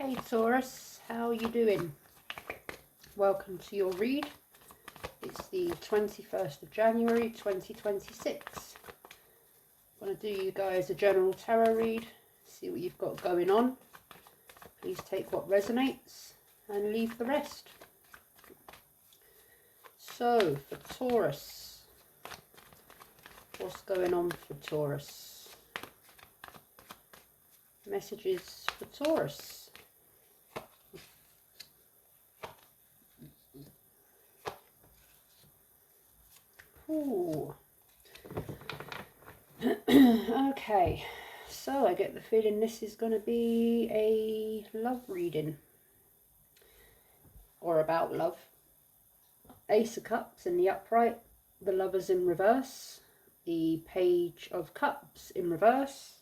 Hey Taurus, how are you doing? Welcome to your read. It's the 21st of January 2026. I'm going to do you guys a general tarot read, see what you've got going on. Please take what resonates and leave the rest. So, for Taurus, what's going on for Taurus? Messages for Taurus. Ooh. Okay, so I get the feeling this is going to be a love reading, or about love. Ace of Cups in the upright, the Lovers in reverse, the Page of Cups in reverse,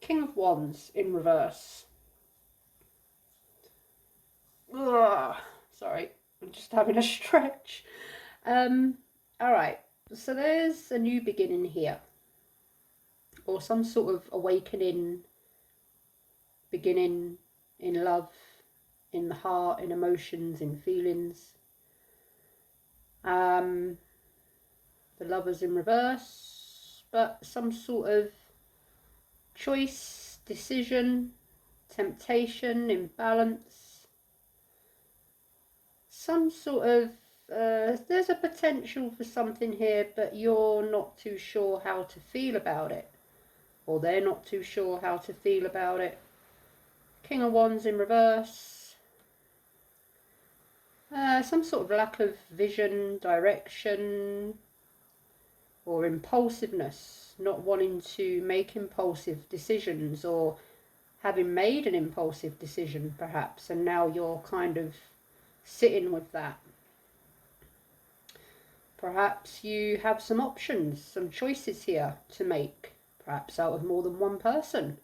King of Wands in reverse. Ugh, sorry, I'm just having a stretch. Alright, so there's a new beginning here, or some sort of awakening, beginning in love, in the heart, in emotions, in feelings. The Lovers in reverse, but some sort of choice, decision, temptation, imbalance, some sort of there's a potential for something here, but you're not too sure how to feel about it, or they're not too sure how to feel about it. King of Wands in reverse, some sort of lack of vision, direction, or impulsiveness, not wanting to make impulsive decisions, or having made an impulsive decision perhaps, and now you're kind of sitting with that. Perhaps you have some options, some choices here to make, perhaps out of more than one person.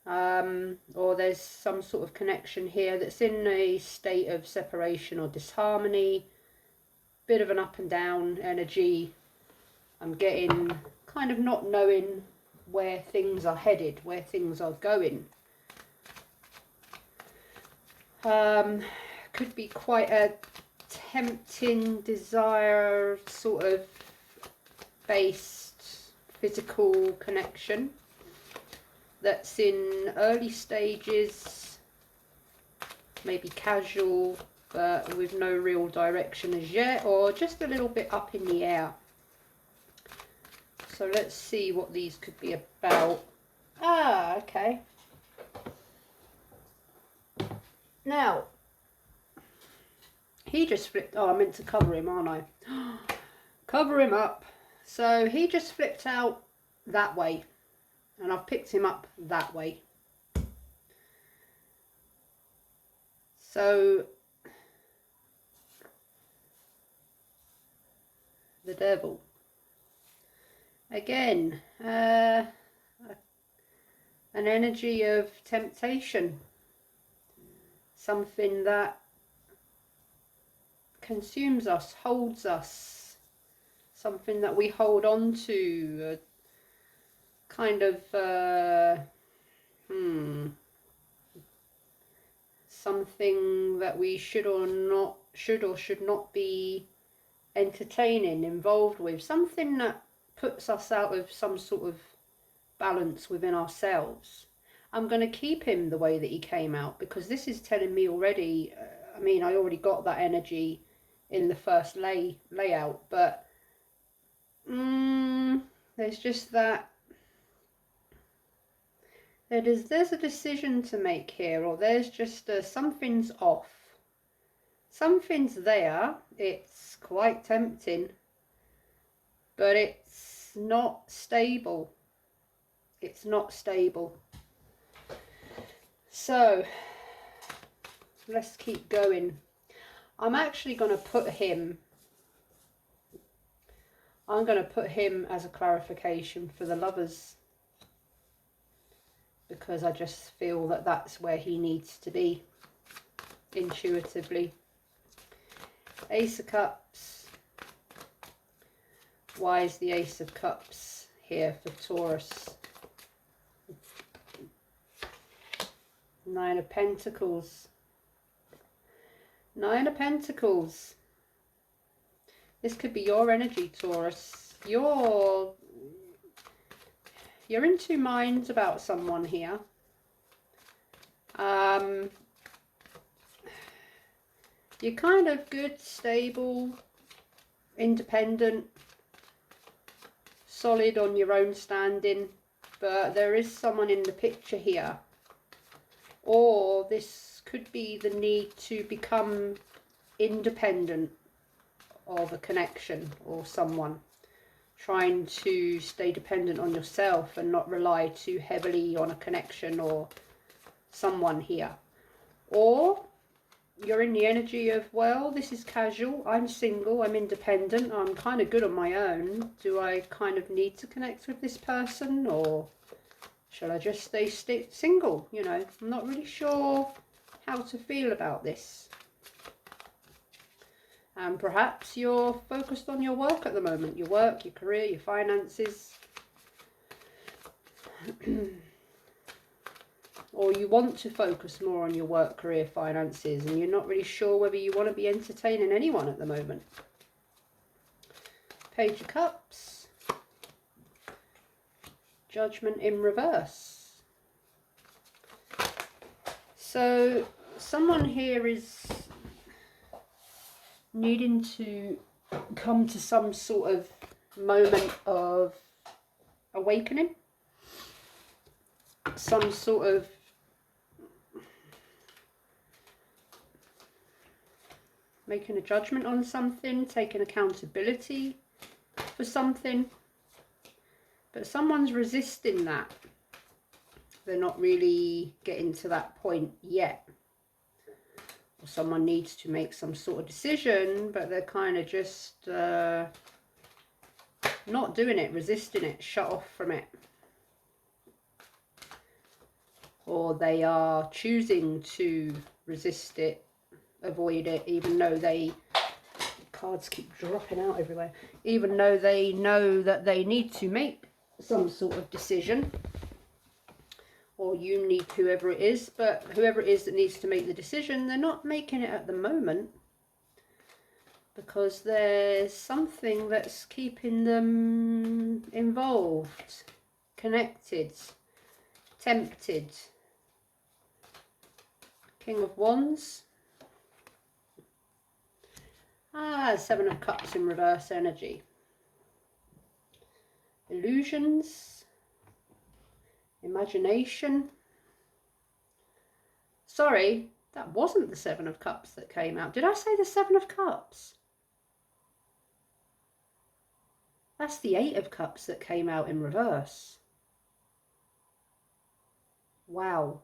Or there's some sort of connection here that's in a state of separation or disharmony, bit of an up and down energy. I'm getting kind of not knowing where things are headed, where things are going. Could be quite a tempting desire sort of based physical connection that's in early stages, maybe casual, but with no real direction as yet, or just a little bit up in the air. So let's see what these could be about. Ah, okay. Now, he just flipped. Oh, I meant to cover him, aren't I? Cover him up. So he just flipped out that way, and I've picked him up that way. So the Devil. Again, an energy of temptation. Something that consumes us, holds us, something that we hold on to, kind of something that we should or should not be entertaining, involved with, something that puts us out of some sort of balance within ourselves. I'm going to keep him the way that he came out, because this is telling me already, I mean, I already got that energy in the first layout, but there's just that there's a decision to make here, or there's just something's off. Something's there, it's quite tempting, but it's not stable. It's not stable. So let's keep going. I'm actually going to put him, as a clarification for the Lovers, because I just feel that that's where he needs to be intuitively. Ace of Cups. Why is the Ace of Cups here for Taurus? Nine of Pentacles. Nine of Pentacles. This could be your energy, Taurus. You're in two minds about someone here. You're kind of good, stable, independent, solid on your own standing, but there is someone in the picture here. Or this could be the need to become independent of a connection or someone. Trying to stay dependent on yourself and not rely too heavily on a connection or someone here. Or you're in the energy of, well, this is casual, I'm single, I'm independent, I'm kind of good on my own. Do I kind of need to connect with this person, or shall I just stay single? You know, I'm not really sure how to feel about this. And perhaps you're focused on your work at the moment, your work, your career, your finances. Or you want to focus more on your work, career, finances, and you're not really sure whether you want to be entertaining anyone at the moment. Page of Cups. Judgment in reverse. So someone here is needing to come to some sort of moment of awakening, some sort of making a judgment on something, taking accountability for something, but someone's resisting that. They're not really getting to that point yet. Or someone needs to make some sort of decision, but they're kind of just not doing it, resisting it, shut off from it. Or they are choosing to resist it, avoid it, even though cards keep dropping out everywhere, even though they know that they need to make some sort of decision. Or you need whoever it is, but whoever it is that needs to make the decision, they're not making it at the moment because there's something that's keeping them involved, connected, tempted. King of Wands. Seven of Cups in reverse energy. Illusions. Imagination. Sorry, that wasn't the Seven of Cups that came out. Did I say the Seven of Cups? That's the Eight of Cups that came out in reverse. Wow.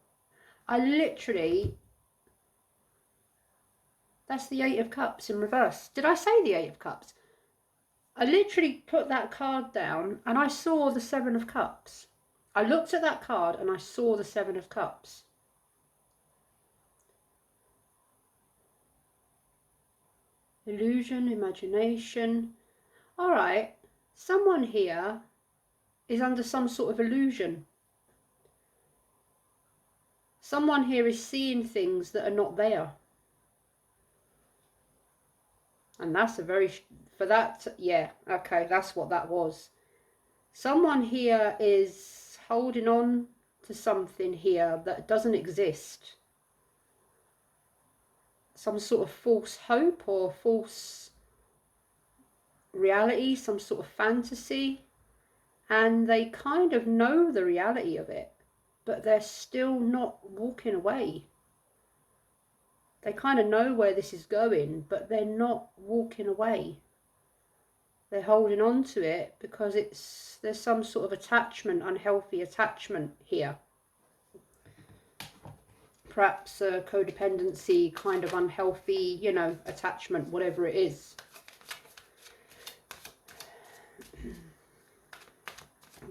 That's the Eight of Cups in reverse. Did I say the Eight of Cups? I literally put that card down and I saw the Seven of Cups. I looked at that card and I saw the Seven of Cups. Illusion, imagination. All right, someone here is under some sort of illusion. Someone here is seeing things that are not there. And that's a very, for that, yeah, okay, that's what that was. Someone here is holding on to something here that doesn't exist. Some sort of false hope or false reality, some sort of fantasy. And they kind of know the reality of it, but they're still not walking away. They kind of know where this is going, but they're not walking away. They're holding on to it because there's some sort of attachment, unhealthy attachment here. Perhaps a codependency, kind of unhealthy, you know, attachment, whatever it is.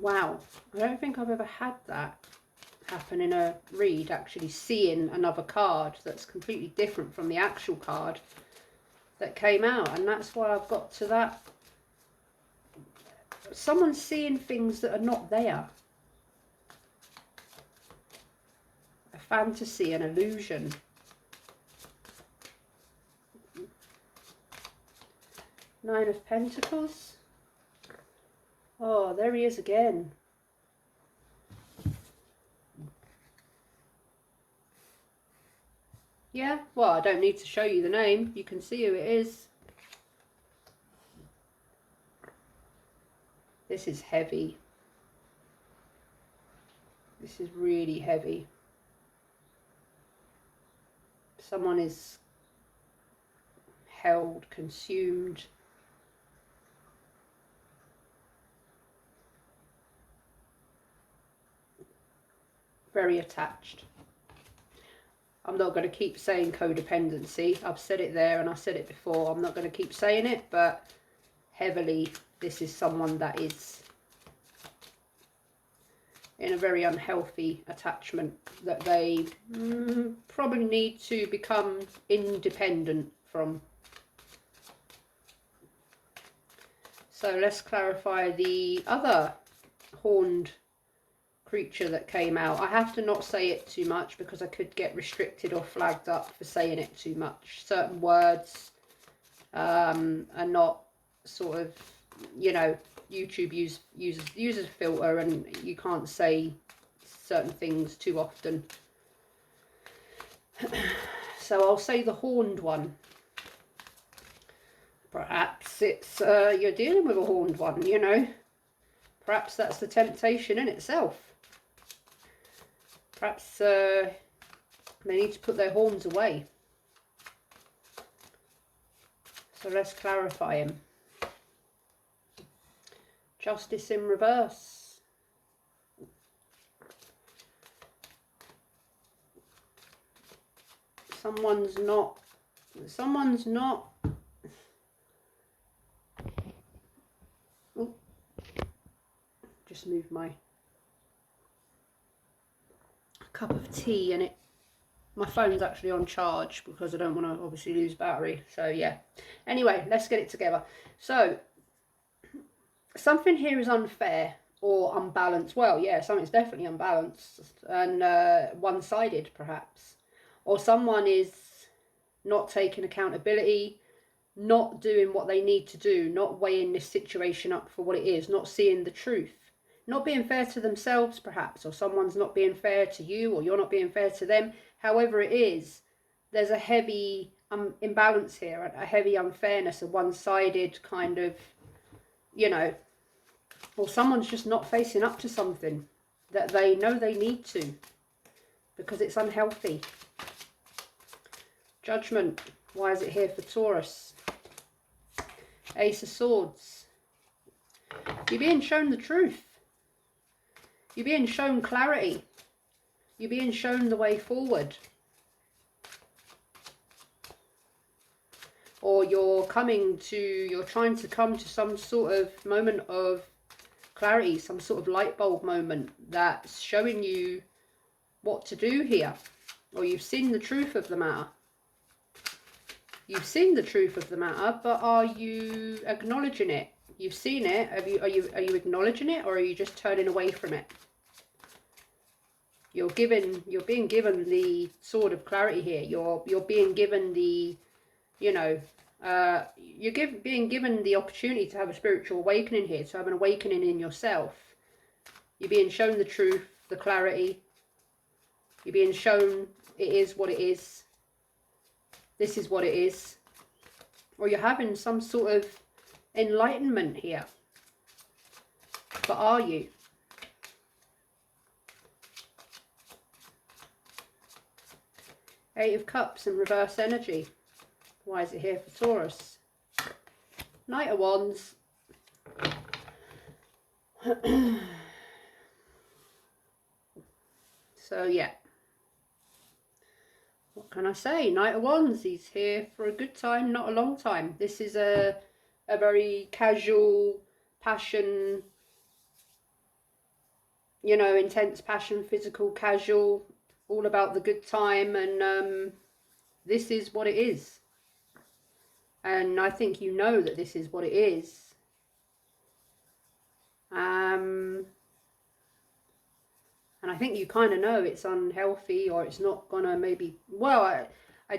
Wow, I don't think I've ever had that happen in a read, actually seeing another card that's completely different from the actual card that came out. And that's why I've got to that. Someone's seeing things that are not there. A fantasy, an illusion. Nine of Pentacles. Oh, there he is again. Yeah, well, I don't need to show you the name. You can see who it is. This is heavy. This is really heavy. Someone is held, consumed. Very attached. I'm not going to keep saying codependency. I've said it there and I said it before. I'm not going to keep saying it, but heavily, this is someone that is in a very unhealthy attachment that they probably need to become independent from. So let's clarify the other horned creature that came out. I have to not say it too much because I could get restricted or flagged up for saying it too much. Certain words are not sort of, you know, YouTube uses a filter and you can't say certain things too often. So I'll say the horned one. Perhaps it's you're dealing with a horned one, you know. Perhaps that's the temptation in itself. Perhaps they need to put their horns away. So let's clarify him. Justice in reverse. Someone's not oh, just moved my cup of tea, and my phone's actually on charge because I don't want to obviously lose battery. So yeah, anyway, let's get it together. So something here is unfair or unbalanced. Well, yeah, something's definitely unbalanced and one-sided perhaps, or someone is not taking accountability, not doing what they need to do, not weighing this situation up for what it is, not seeing the truth. Not being fair to themselves, perhaps, or someone's not being fair to you, or you're not being fair to them. However it is, there's a heavy imbalance here, a heavy unfairness, a one-sided kind of, you know, or someone's just not facing up to something that they know they need to because it's unhealthy. Judgment. Why is it here for Taurus? Ace of Swords. You're being shown the truth. You're being shown clarity. You're being shown the way forward. Or you're trying to come to some sort of moment of clarity, some sort of light bulb moment that's showing you what to do here. Or you've seen the truth of the matter. You've seen the truth of the matter, but are you acknowledging it? You've seen it. Are you acknowledging it, or are you just turning away from it? You're being given the sword of clarity here. You're being given the, you know, being given the opportunity to have a spiritual awakening here, to have an awakening in yourself. You're being shown the truth, the clarity. You're being shown it is what it is. This is what it is. Or you're having some sort of enlightenment here. But are you? Eight of Cups in reverse energy. Why is it here for Taurus? Knight of Wands. So yeah. What can I say? Knight of Wands. He's here for a good time, not a long time. This is a very casual passion, you know, intense passion, physical, casual, all about the good time, and this is what it is. And I think you know that this is what it is. And I think you kind of know it's unhealthy, or it's not gonna maybe, well, I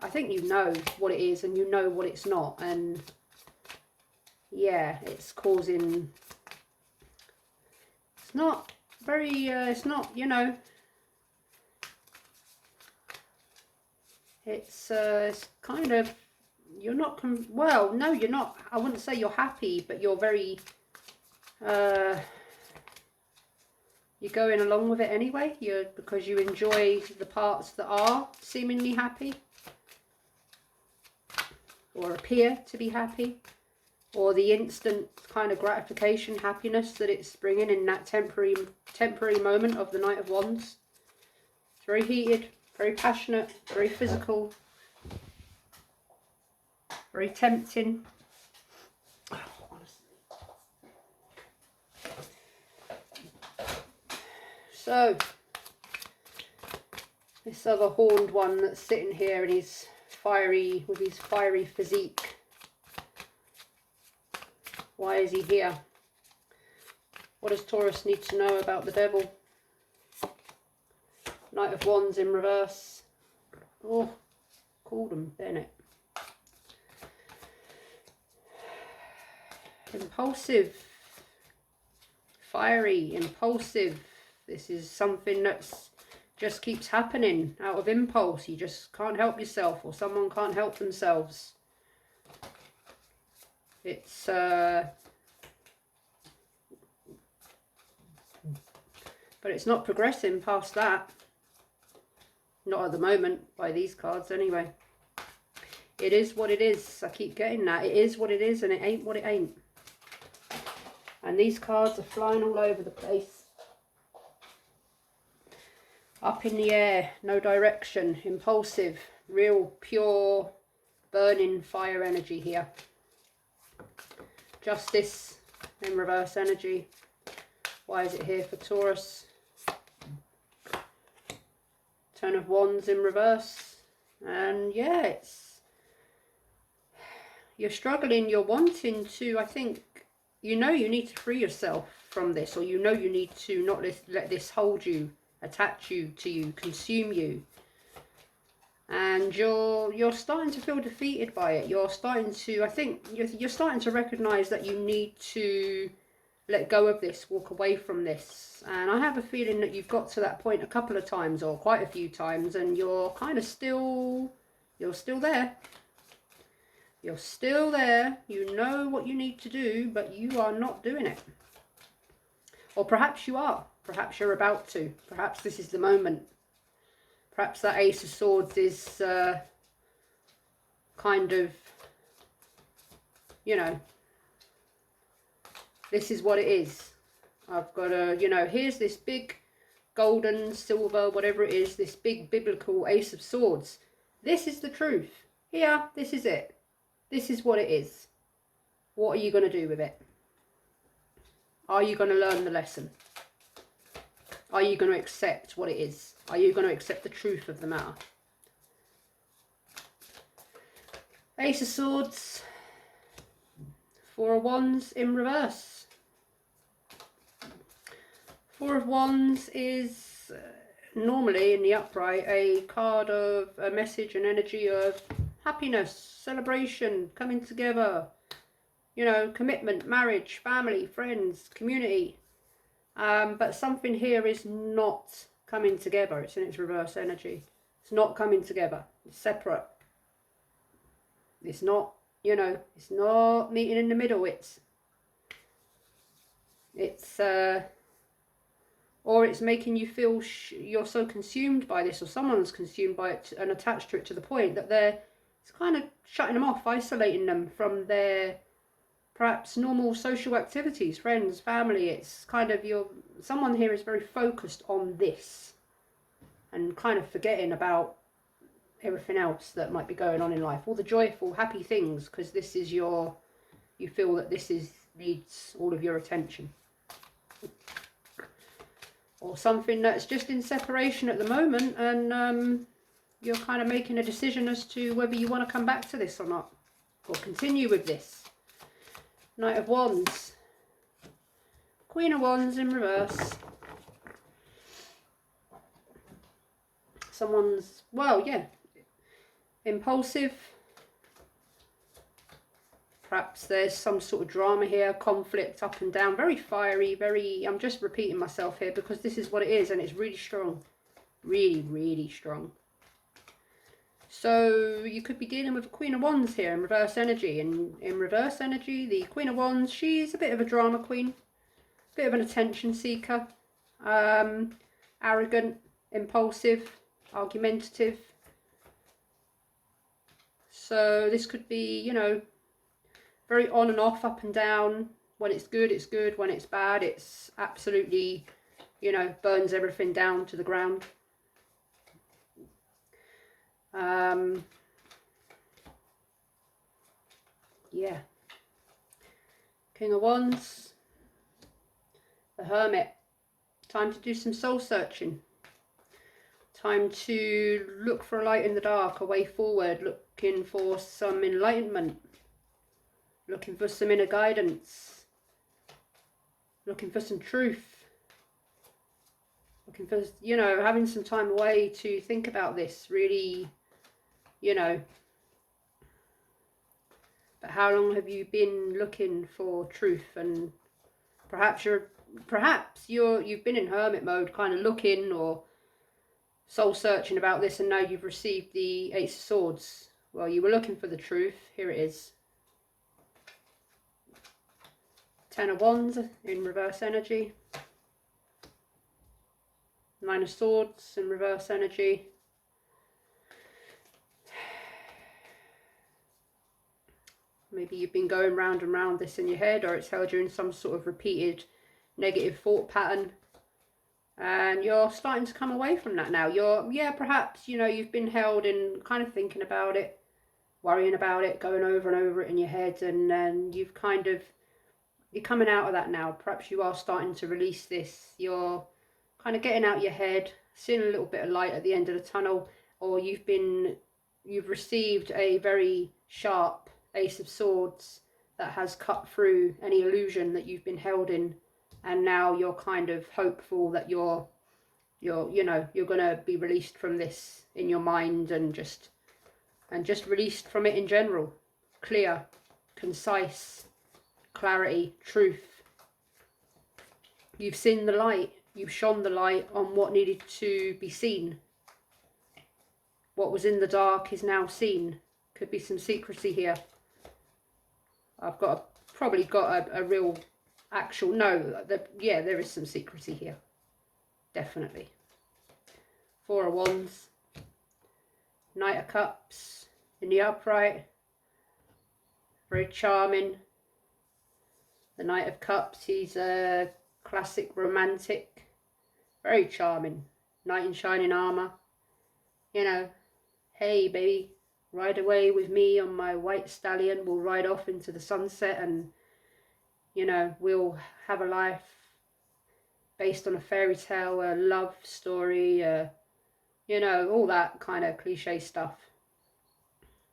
think you know what it is and you know what it's not. And yeah, it's causing, it's not very, it's not, you know, it's kind of, you're not, well, no, you're not, I wouldn't say you're happy, but you're very, you're going along with it anyway, because you enjoy the parts that are seemingly happy, or appear to be happy, or the instant kind of gratification, happiness that it's bringing in that temporary moment of the Knight of Wands. It's very heated, very passionate, very physical, very tempting. So, this other horned one that's sitting here and he's fiery, with his fiery physique. Why is he here? What does Taurus need to know about the devil? Knight of Wands in reverse. Oh, called him, Bennett. Impulsive. Fiery, impulsive. This is something that's just keeps happening out of impulse. You just can't help yourself, or someone can't help themselves. It's but it's not progressing past that. Not at the moment, by these cards anyway. It is what it is. I keep getting that. It is what it is, and it ain't what it ain't. And these cards are flying all over the place. Up in the air, no direction, impulsive, real pure burning fire energy here. Justice in reverse energy. Why is it here for Taurus? Ten of Wands in reverse. And yeah, it's, you're struggling, you're wanting to, I think, you know you need to free yourself from this, or you know you need to not let this hold you, attach you to you, consume you. And you're starting to feel defeated by it. You're starting to, I think, you're starting to recognise that you need to let go of this, walk away from this. And I have a feeling that you've got to that point a couple of times, or quite a few times, and you're kind of still, you're still there. You're still there. You know what you need to do, but you are not doing it. Or perhaps you are. Perhaps you're about to. Perhaps this is the moment. Perhaps that Ace of Swords is kind of, you know, this is what it is. I've got a, you know, here's this big golden, silver, whatever it is, this big biblical Ace of Swords. This is the truth. Here, this is it. This is what it is. What are you going to do with it? Are you going to learn the lesson? Are you going to accept what it is? Are you going to accept the truth of the matter? Ace of Swords. Four of Wands in reverse. Four of Wands is normally in the upright a card of a message and energy of happiness, celebration, coming together, you know, commitment, marriage, family, friends, community. But something here is not coming together. It's in its reverse energy. It's not coming together. It's separate. It's not, you know, it's not meeting in the middle. It's or it's making you feel you're so consumed by this, or someone's consumed by it and attached to it to the point that it's kind of shutting them off, isolating them from their perhaps normal social activities, friends, family. It's kind of someone here is very focused on this and kind of forgetting about everything else that might be going on in life, all the joyful, happy things, because this is you feel that this needs all of your attention. Or something that's just in separation at the moment, and you're kind of making a decision as to whether you want to come back to this or not, or continue with this. Knight of Wands. Queen of Wands in reverse. Someone's, well, yeah, impulsive. Perhaps there's some sort of drama here, conflict up and down, very fiery, very, I'm just repeating myself here because this is what it is and it's really strong. Really, really strong. So you could be dealing with a Queen of Wands here in reverse energy. And in reverse energy, the Queen of Wands, she's a bit of a drama queen, a bit of an attention seeker, arrogant, impulsive, argumentative. So this could be, you know, very on and off, up and down. When it's good, it's good. When it's bad, it's absolutely, you know, burns everything down to the ground. Yeah. King of Wands. The Hermit. Time to do some soul searching. Time to look for a light in the dark, a way forward, looking for some enlightenment, looking for some inner guidance, looking for some truth, looking for, you know, having some time away to think about this, really, you know. But how long have you been looking for truth? And perhaps you've been in hermit mode, kind of looking or soul searching about this, and now you've received the Ace of Swords. Well, you were looking for the truth. Here it is. Ten of Wands in reverse energy. Nine of Swords in reverse energy. Maybe you've been going round and round this in your head, or it's held you in some sort of repeated negative thought pattern. And you're starting to come away from that now. Yeah, perhaps, you know, you've been held in kind of thinking about it, worrying about it, going over and over it in your head, and then you're coming out of that now. Perhaps you are starting to release this. You're kind of getting out your head, seeing a little bit of light at the end of the tunnel, or you've received a very sharp Ace of Swords that has cut through any illusion that you've been held in. And now you're kind of hopeful that you're gonna be released from this in your mind, and just released from it in general. Clear, concise, clarity, truth. You've seen the light. You've shone the light on what needed to be seen. What was in the dark is now seen. Could be some secrecy here. I've probably got a real actual, no, yeah, there is some secrecy here, definitely. Four of Wands, Knight of Cups in the upright, very charming. The Knight of Cups, he's a classic romantic, very charming, knight in shining armor. You know, hey baby, ride away with me on my white stallion, we'll ride off into the sunset, and you know, we'll have a life based on a fairy tale, a love story, you know, all that kind of cliche stuff.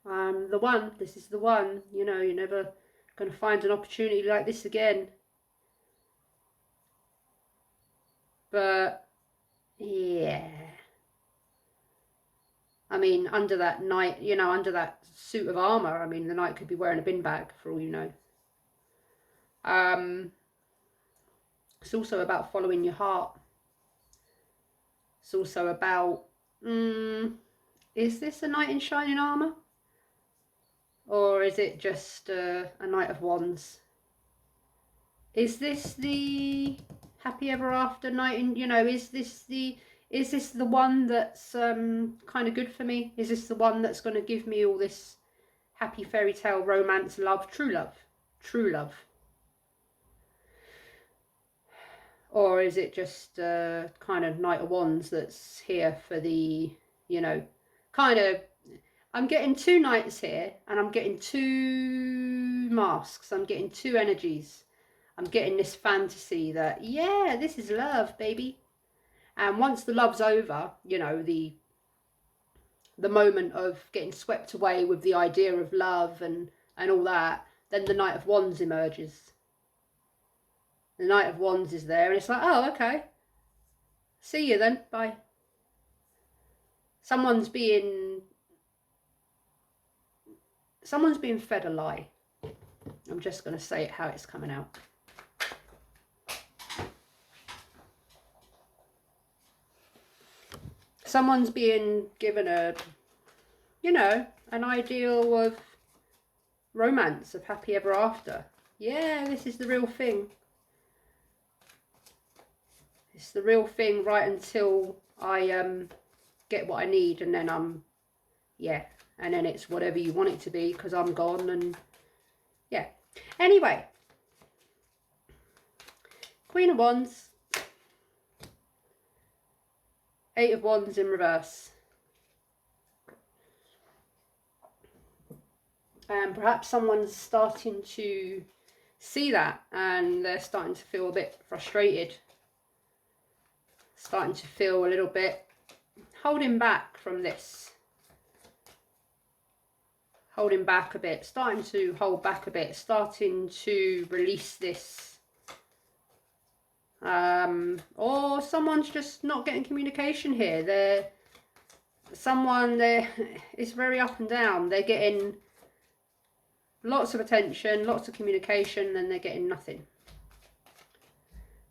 The one, this is the one, you know, you're never going to find an opportunity like this again. But, yeah. I mean, under that knight, you know, under that suit of armour, I mean, the knight could be wearing a bin bag, for all you know. It's also about following your heart. It's also about, is this a knight in shining armour? Or is it just a Knight of Wands? Is this the happy ever after knight in, you know, is this the one that's kind of good for me? Is this the one that's going to give me all this happy fairy tale romance, love, true love? True love. Or is it just kind of Knight of Wands that's here for the, you know, kind of, I'm getting two knights here, and I'm getting two masks. I'm getting two energies. I'm getting this fantasy that, yeah, this is love, baby. And once the love's over, you know, the moment of getting swept away with the idea of love and all that, then the Knight of Wands emerges. The Knight of Wands is there, and it's like, oh, okay. See you then, bye. someone's being fed a lie. I'm just going to say it how it's coming out. Someone's being given a, you know, an ideal of romance, of happy ever after. Yeah, this is the real thing. It's the real thing right until I get what I need, and then yeah, and then it's whatever you want it to be because I'm gone, and yeah. Anyway, Queen of Wands, Eight of Wands in reverse. And perhaps someone's starting to see that and they're starting to feel a bit frustrated. Starting to feel a little bit holding back from this. Holding back a bit. Starting to hold back a bit. Starting to release this. Or someone's just not getting communication here. It's very up and down. They're getting lots of attention, lots of communication, and they're getting nothing.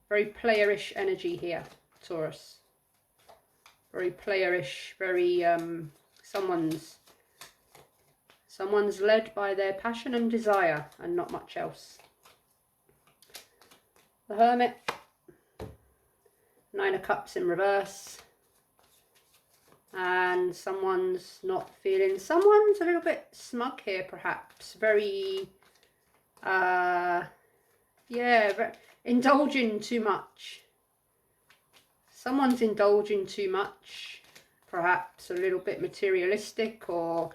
Very playerish energy here, Taurus. Very playerish, very someone's led by their passion and desire and not much else. The Hermit, Nine of Cups in reverse. And someone's not feeling, someone's a little bit smug here perhaps, very yeah, indulging too much. Someone's indulging too much, perhaps a little bit materialistic, or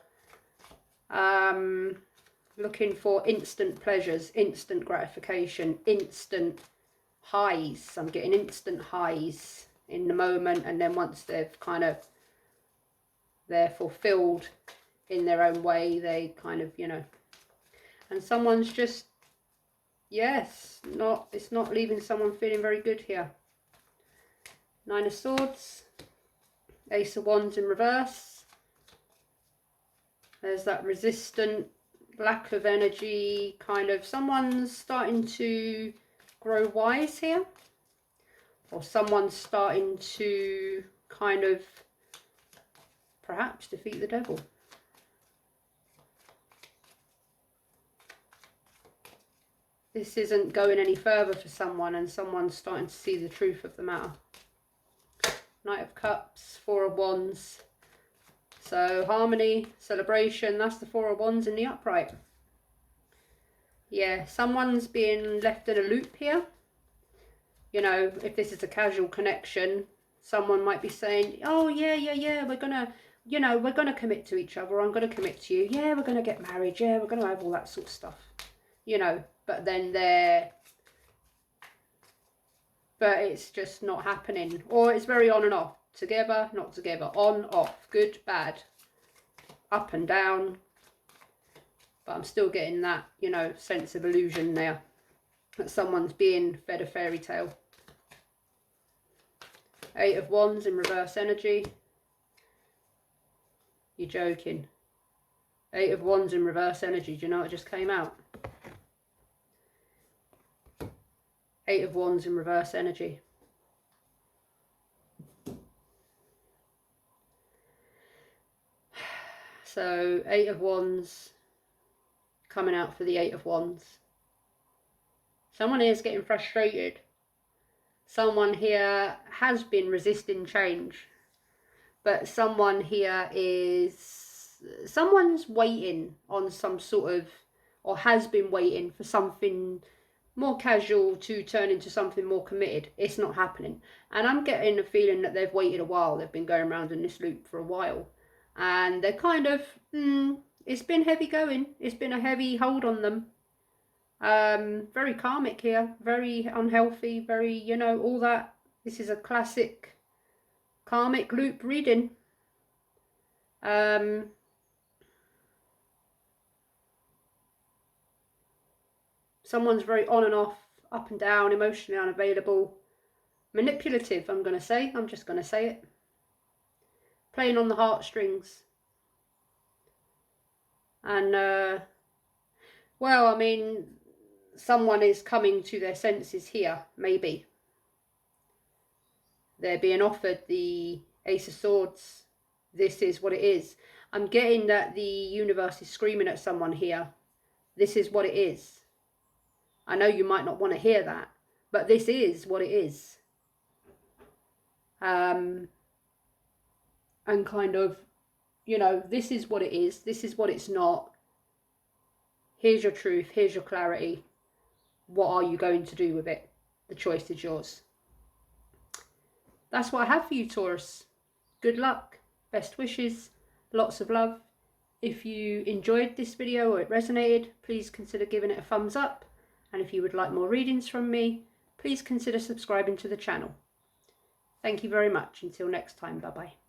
looking for instant pleasures, instant gratification, instant highs. I'm getting instant highs in the moment, and then once they've kind of they're fulfilled in their own way, they kind of, you know, and someone's just, yes, it's not leaving someone feeling very good here. Nine of Swords, Ace of Wands in reverse. There's that resistant, lack of energy, kind of, someone's starting to grow wise here, or someone's starting to kind of perhaps defeat the devil. This isn't going any further for someone, and someone's starting to see the truth of the matter. Knight of Cups, Four of Wands. So harmony, celebration, that's the Four of Wands in the upright. Yeah, someone's being left in a loop here. You know, if this is a casual connection, someone might be saying, oh yeah, we're gonna, you know, we're going to commit to each other. I'm going to commit to you. Yeah, we're going to get married. Yeah, we're going to have all that sort of stuff. You know, but then but it's just not happening. Or it's very on and off. Together, not together. On, off. Good, bad. Up and down. But I'm still getting that, you know, sense of illusion there. That someone's being fed a fairy tale. Eight of Wands in reverse energy. You're joking. Eight of Wands in reverse energy. Do you know what just came out? Eight of Wands in reverse energy. So Eight of Wands coming out for the Eight of Wands. Someone here is getting frustrated. Someone here has been resisting change. But someone here someone's waiting on some sort of, or has been waiting for something more casual to turn into something more committed. It's not happening. And I'm getting a feeling that they've waited a while. They've been going around in this loop for a while. And they're kind of, it's been heavy going. It's been a heavy hold on them. Very karmic here. Very unhealthy. Very, you know, all that. This is a classic karmic loop reading. Someone's very on and off, up and down, emotionally unavailable, manipulative, I'm going to say. I'm just going to say it. playing on the heartstrings. And, well, I mean, someone is coming to their senses here, maybe. They're being offered the Ace of Swords. This is what it is. I'm getting that the universe is screaming at someone here. This is what it is. I know you might not want to hear that, but this is what it is. And kind of, you know, this is what it is. This is what it's not. Here's your truth. Here's your clarity. What are you going to do with it? The choice is yours. That's what I have for you, Taurus. Good luck. Best wishes. Lots of love. If you enjoyed this video or it resonated, please consider giving it a thumbs up. And if you would like more readings from me, please consider subscribing to the channel. Thank you very much. Until next time. Bye-bye.